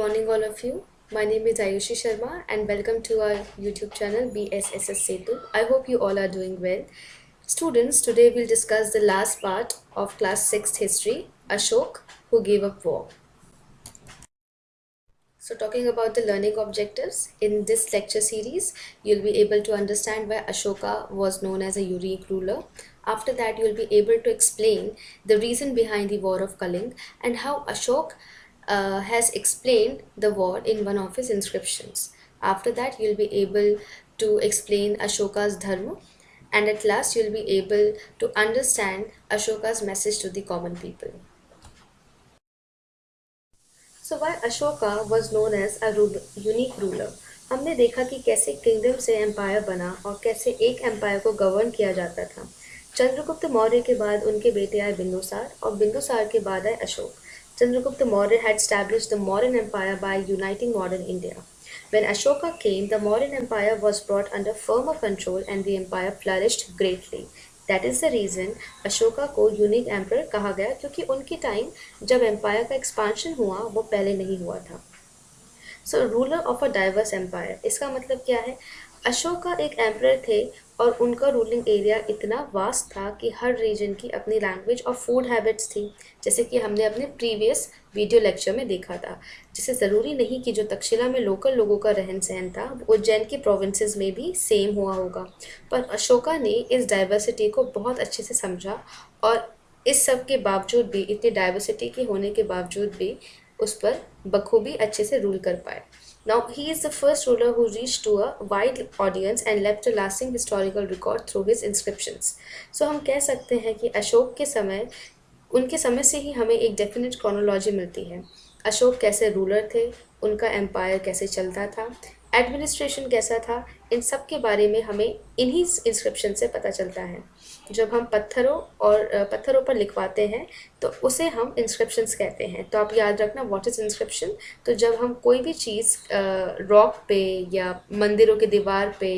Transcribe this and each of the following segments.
morning, all of you. My name is Ayushi Sharma, and welcome to our YouTube channel BSSS Setu. I hope you all are doing well. Students, today we'll discuss the last part of class 6th history, Ashok, who gave up war. So, talking about the learning objectives, in this lecture series, you'll be able to understand why Ashoka was known as a unique ruler. After that, you'll be able to explain the reason behind the war of Kaling and how Ashok has explained the war in one of his inscriptions. After that, you'll be able to explain Ashoka's dharma, and at last, you'll be able to understand Ashoka's message to the common people. So why Ashoka was known as a unique ruler? हमने देखा कि कैसे kingdom से empire बना और कैसे एक empire को गवर्न किया जाता था। चंद्रगुप्त मौर्य के बाद उनके बेटे आए बिंदुसार और बिंदुसार के बाद आए Ashok. Chandragupta Maurya had established the Mauryan Empire by uniting modern India. When Ashoka came, the Mauryan Empire was brought under firmer control and the empire flourished greatly. That is the reason Ashoka को unique emperor कहा गया, क्योंकि उनकी time जब empire का expansion हुआ वो पहले नहीं हुआ था। So ruler of a diverse empire, इसका मतलब क्या है? अशोका एक एम्पर थे और उनका रूलिंग एरिया इतना वास्ट था कि हर रीजन की अपनी लैंग्वेज और फूड हैबिट्स थी, जैसे कि हमने अपने प्रीवियस वीडियो लेक्चर में देखा था। जैसे ज़रूरी नहीं कि जो तक्षशिला में लोकल लोगों का रहन सहन था वो उज्जैन के प्रोविंसेस में भी सेम हुआ होगा, पर अशोका ने इस डाइवर्सिटी को बहुत अच्छे से समझा और इस सब के बावजूद भी, इतनी डाइवर्सिटी के होने के बावजूद भी उस पर बखूबी अच्छे से रूल कर पाए। Now, he is the first ruler who reached to a wide audience and left a lasting historical record through his inscriptions. So, हम कह सकते हैं कि अशोक के समय, उनके समय से ही हमें एक डेफिनेट क्रोनोलॉजी मिलती है। अशोक कैसे रूलर थे, उनका एम्पायर कैसे चलता था, एडमिनिस्ट्रेशन कैसा था, इन सब के बारे में हमें इन्हीं इंस्क्रिप्शन से पता चलता है। जब हम पत्थरों पर लिखवाते हैं तो उसे हम इंस्क्रिप्शंस कहते हैं। तो आप याद रखना, व्हाट इज़ इंस्क्रिप्शन। तो जब हम कोई भी चीज़ रॉक पे या मंदिरों की दीवार पे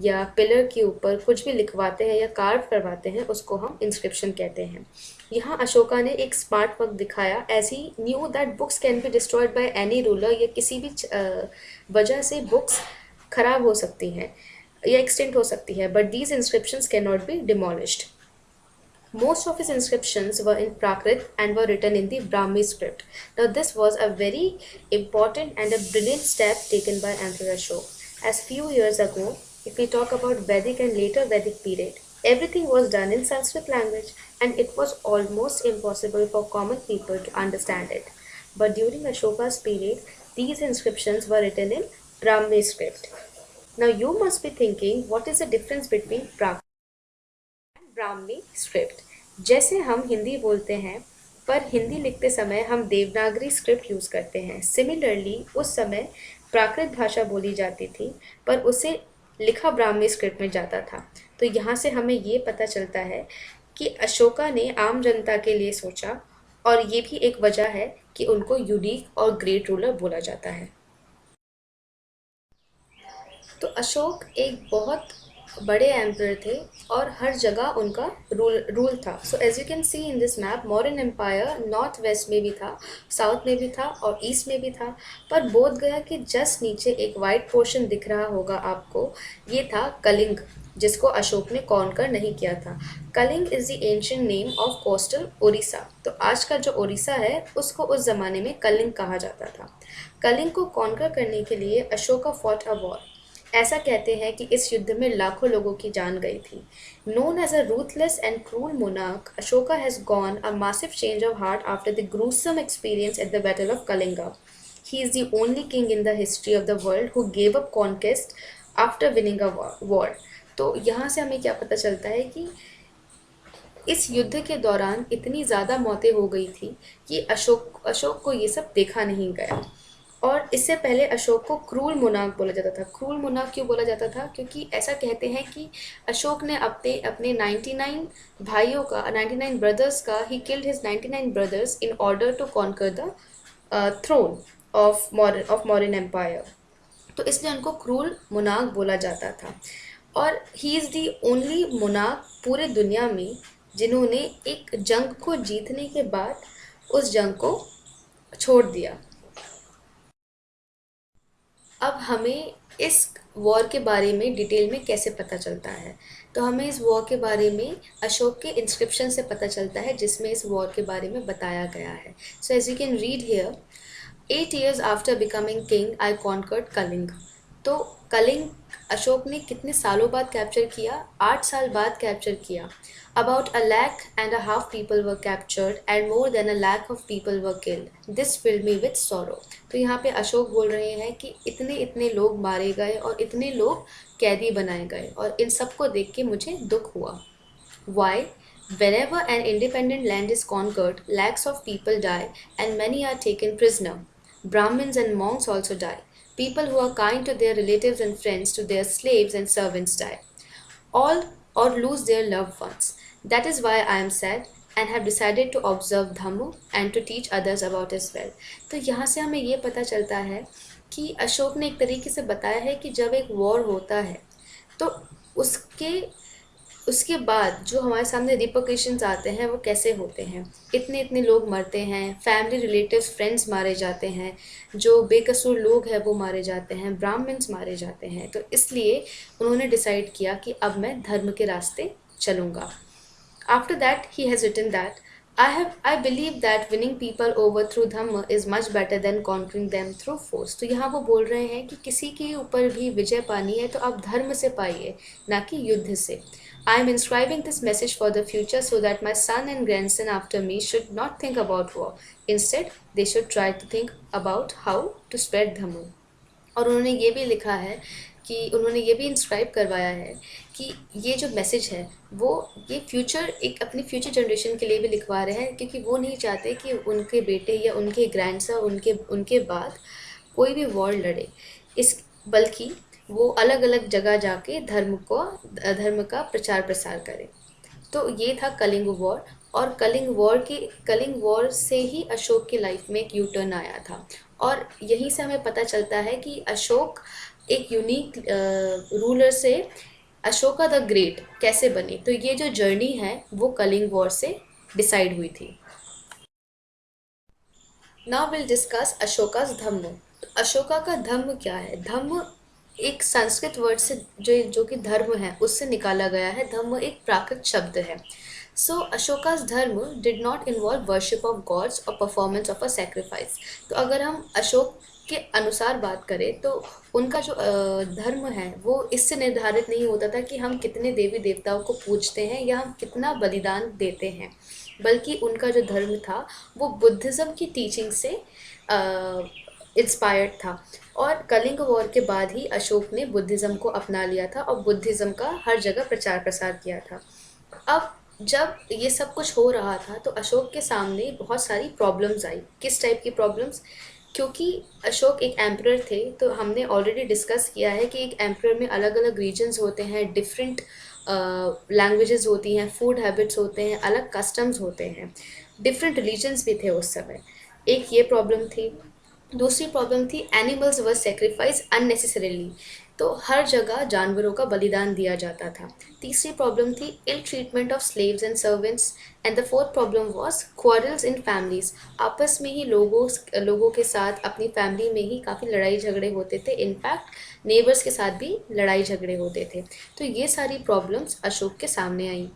या पिलर के ऊपर कुछ भी लिखवाते हैं या कार्व करवाते हैं, उसको हम इंस्क्रिप्शन कहते हैं। यहाँ अशोका ने एक स्मार्ट वर्क दिखाया, as he knew that books can be destroyed by any ruler, या किसी भी वजह से बुक्स खराब हो सकती हैं या एक्सटेंट हो सकती है, but these inscriptions can not be demolished. Most of his inscriptions were in Prakrit and were written in the Brahmi script. Now, this was a very important and a brilliant step taken by Emperor Ashok. As few years ago, if we talk about Vedic and later Vedic period, everything was done in Sanskrit language and it was almost impossible for common people to understand it. But during Ashoka's period, these inscriptions were written in Brahmi script. Now, you must be thinking, what is the difference between Prakrit Brahmi script? जैसे हम हिंदी बोलते हैं, पर हिंदी लिखते समय हम Devanagari script use करते हैं। सिमिलरली उस समय प्राकृत भाषा बोली जाती थी, पर उसे लिखा ब्राह्मी स्क्रिप्ट में जाता था। तो यहाँ से हमें ये पता चलता है कि अशोका ने आम जनता के लिए सोचा, और ये भी एक वजह है कि उनको यूनिक और ग्रेट रूलर बोला जाता है। तो अशोक एक बहुत बड़े एम्पर थे और हर जगह उनका रूल था। So as you can see in this map, Mauryan empire north west में भी था, साउथ में भी था और ईस्ट में भी था, पर बोध गया कि जस्ट नीचे एक वाइट पोर्शन दिख रहा होगा आपको, ये था कलिंग, जिसको अशोक ने कॉन्कर नहीं किया था। Kalinga is the ancient name of coastal Orissa. तो आज का जो उड़ीसा है उसको उस ज़माने में कलिंग कहा जाता था। कलिंग को कॉन्कर करने के लिए अशोका फॉट अ वॉर। ऐसा कहते हैं कि इस युद्ध में लाखों लोगों की जान गई थी। Known as a ruthless and cruel monarch, Ashoka has gone a massive change of heart after the gruesome experience at the battle of Kalinga. He is the only king in the history of the world who gave up conquest after winning a war. तो यहाँ से हमें क्या पता चलता है कि इस युद्ध के दौरान इतनी ज़्यादा मौतें हो गई थी कि अशोक को ये सब देखा नहीं गया। और इससे पहले अशोक को क्रूल मोनार्क बोला जाता था। क्रूल मोनार्क क्यों बोला जाता था? क्योंकि ऐसा कहते हैं कि अशोक ने अपने 99 भाइयों का, 99 ब्रदर्स का, he killed his 99 brothers in order to conquer the throne of Mauryan empire. तो इसलिए उनको क्रूल मोनार्क बोला जाता था। और he is the only monarch पूरे दुनिया में जिन्होंने एक जंग को जीतने के बाद उस जंग को छोड़ दिया। अब हमें इस वॉर के बारे में डिटेल में कैसे पता चलता है? तो हमें इस वॉर के बारे में अशोक के इंस्क्रिप्शन से पता चलता है जिसमें इस वॉर के बारे में बताया गया है। So as you can read here, 8 years after becoming king, I conquered Kalinga. तो कलिंग अशोक ने कितने सालों बाद कैप्चर किया? 8 साल बाद कैप्चर किया। About 1.5 lakh people were captured and more than 1 lakh of people were killed. This filled me with sorrow. तो यहाँ पे अशोक बोल रहे हैं कि इतने इतने लोग मारे गए और इतने लोग कैदी बनाए गए और इन सबको देख के मुझे दुख हुआ। Why? Whenever an independent land is conquered, lakhs of people die and many are taken prisoner. Brahmins and monks also die. People who are kind to their relatives and friends, to their slaves and servants die. All or lose their loved ones. That is why I am sad and have decided to observe Dhammu and to teach others about as well. तो यहाँ से हमें ये पता चलता है कि अशोक ने एक तरीके से बताया है कि जब एक वॉर होता है तो उसके उसके बाद जो हमारे सामने रिपरकशंस आते हैं वो कैसे होते हैं। इतने इतने लोग मरते हैं, फैमिली रिलेटिव्स फ्रेंड्स मारे जाते हैं, जो बेकसूर लोग हैं वो मारे जाते हैं, ब्राह्मण्स मारे जाते हैं। तो इसलिए उन्होंने डिसाइड किया कि अब मैं धर्म के रास्ते चलूँगा। After that, he has written that I believe that winning people over through dhamma is much better than conquering them through force. तो यहाँ वो बोल रहे हैं कि किसी के ऊपर भी विजय पानी है तो आप धर्म से पाइए, ना कि युद्ध से। I am inscribing this message for the future so that my son and grandson after me should not think about war. Instead, they should try to think about how to spread dhamma. और उन्होंने ये भी लिखा है कि उन्होंने ये भी इंस्क्राइब करवाया है कि ये जो मैसेज है वो ये फ्यूचर एक अपनी फ्यूचर जनरेशन के लिए भी लिखवा रहे हैं, क्योंकि वो नहीं चाहते कि उनके बेटे या उनके ग्रैंडसन उनके बाद कोई भी वॉर लड़े, इस बल्कि वो अलग अलग जगह जाके धर्म का प्रचार प्रसार करें। तो ये था कलिंग वॉर। और कलिंग वॉर से ही अशोक की लाइफ में एक यू टर्न आया था। और यहीं से हमें पता चलता है कि अशोक एक यूनिक रूलर से अशोका द ग्रेट कैसे बने। तो ये जो जर्नी है वो कलिंग वॉर से डिसाइड हुई थी। नाउ विल डिस्कस अशोकास धम्म। अशोका का धम्म क्या है? धम्म एक संस्कृत वर्ड से जो कि धर्म है उससे निकाला गया है। धम्म एक प्राकृत शब्द है। So Ashoka's dharma did not involve worship of gods और परफॉर्मेंस ऑफ अ सेक्रीफाइस। तो अगर हम अशोक के अनुसार बात करें तो उनका जो धर्म है वो इससे निर्धारित नहीं होता था कि हम कितने देवी देवताओं को पूजते हैं या हम कितना बलिदान देते हैं, बल्कि उनका जो धर्म था वो बुद्धिज़्म की टीचिंग से इंस्पायर्ड था। और कलिंग वॉर के बाद ही अशोक ने बुद्धिज़्म को अपना लिया था और बुद्धिज़्म का हर जगह प्रचार प्रसार किया था। अब जब ये सब कुछ हो रहा था तो अशोक के सामने बहुत सारी प्रॉब्लम्स आई। किस टाइप की प्रॉब्लम्स? क्योंकि अशोक एक एम्परर थे, तो हमने ऑलरेडी डिस्कस किया है कि एक एम्परर में अलग अलग रीजन्स होते हैं, डिफरेंट लैंग्वेजेस होती हैं, फूड हैबिट्स होते हैं, अलग कस्टम्स होते हैं, डिफरेंट रिलीजन्स भी थे उस समय। एक ये प्रॉब्लम थी। दूसरी प्रॉब्लम थी एनिमल्स वर सेक्रीफाइस अननेसेसरीली। तो हर जगह जानवरों का बलिदान दिया जाता था। तीसरी प्रॉब्लम थी ill treatment of slaves and servants. And the fourth problem was quarrels in families. आपस में ही लोगों के साथ अपनी फैमिली में ही काफ़ी लड़ाई झगड़े होते थे। इनफैक्ट नेबर्स के साथ भी लड़ाई झगड़े होते थे। तो ये सारी प्रॉब्लम्स अशोक के सामने आई।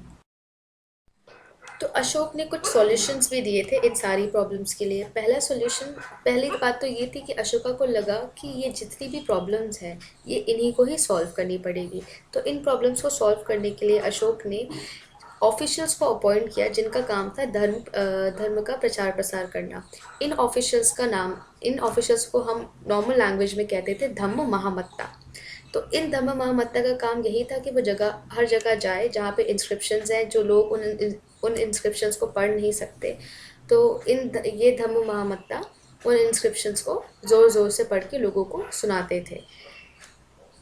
तो अशोक ने कुछ सॉल्यूशंस भी दिए थे इन सारी प्रॉब्लम्स के लिए। पहली बात तो ये थी कि अशोका को लगा कि ये जितनी भी प्रॉब्लम्स हैं ये इन्हीं को ही सॉल्व करनी पड़ेगी। तो इन प्रॉब्लम्स को सॉल्व करने के लिए अशोक ने ऑफिशियल्स को अपॉइंट किया जिनका काम था धर्म का प्रचार प्रसार करना। इन ऑफिशियल्स को हम नॉर्मल लैंग्वेज में कहते थे धम्म महामत्ता। तो इन धम्म महामत्ता का काम यही था कि वो हर जगह जाए जहाँ पे इंस्क्रिप्शंस हैं, जो लोग उन इंस्क्रिप्शंस को पढ़ नहीं सकते। तो ये धम्म महामत्ता उन इंस्क्रिप्शंस को ज़ोर ज़ोर से पढ़ के लोगों को सुनाते थे।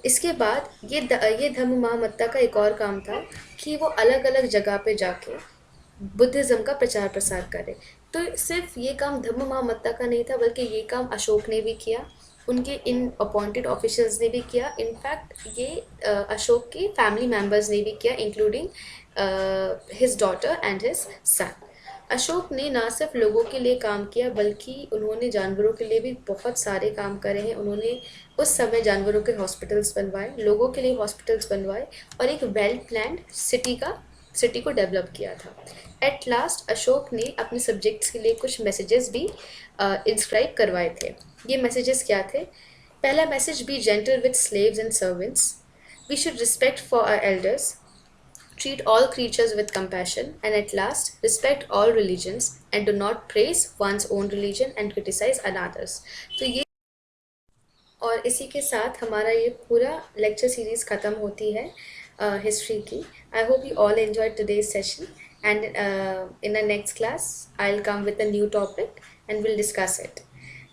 इसके बाद ये धम्म महामत्ता का एक और काम था कि वो अलग अलग जगह पे जाके बुद्धिज़्म का प्रचार प्रसार करे। तो सिर्फ ये काम धम्म महामत्ता का नहीं था, बल्कि ये काम अशोक ने भी किया, उनके इन अपॉइंटेड ऑफिशियल्स ने भी किया। इनफैक्ट ये अशोक के फैमिली मेम्बर्स ने भी किया, including his daughter and his son. Ashok ने ना सिर्फ लोगों के लिए काम किया बल्कि उन्होंने जानवरों के लिए भी बहुत सारे काम करे हैं। उन्होंने उस समय जानवरों के हॉस्पिटल्स बनवाए, लोगों के लिए हॉस्पिटल्स बनवाए और एक वेल प्लान्ड सिटी को डेवलप किया था। एट लास्ट अशोक ने अपने सब्जेक्ट्स के लिए कुछ मैसेजेस भी इंस्क्राइब करवाए थे। ये मैसेजेस क्या थे? पहला message, be gentle with slaves and servants, we should respect for our elders, treat all creatures with compassion, and at last, respect all religions and do not praise one's own religion and criticize another's. तो ये और इसी के साथ हमारा ये पूरा lecture series ख़त्म होती है हिस्ट्री की। I hope you all enjoyed today's session and in the next class I will come with a new topic and we'll discuss it.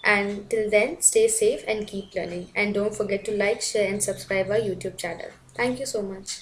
And till then, stay safe and keep learning. And don't forget to like, share, and subscribe our YouTube channel. Thank you so much.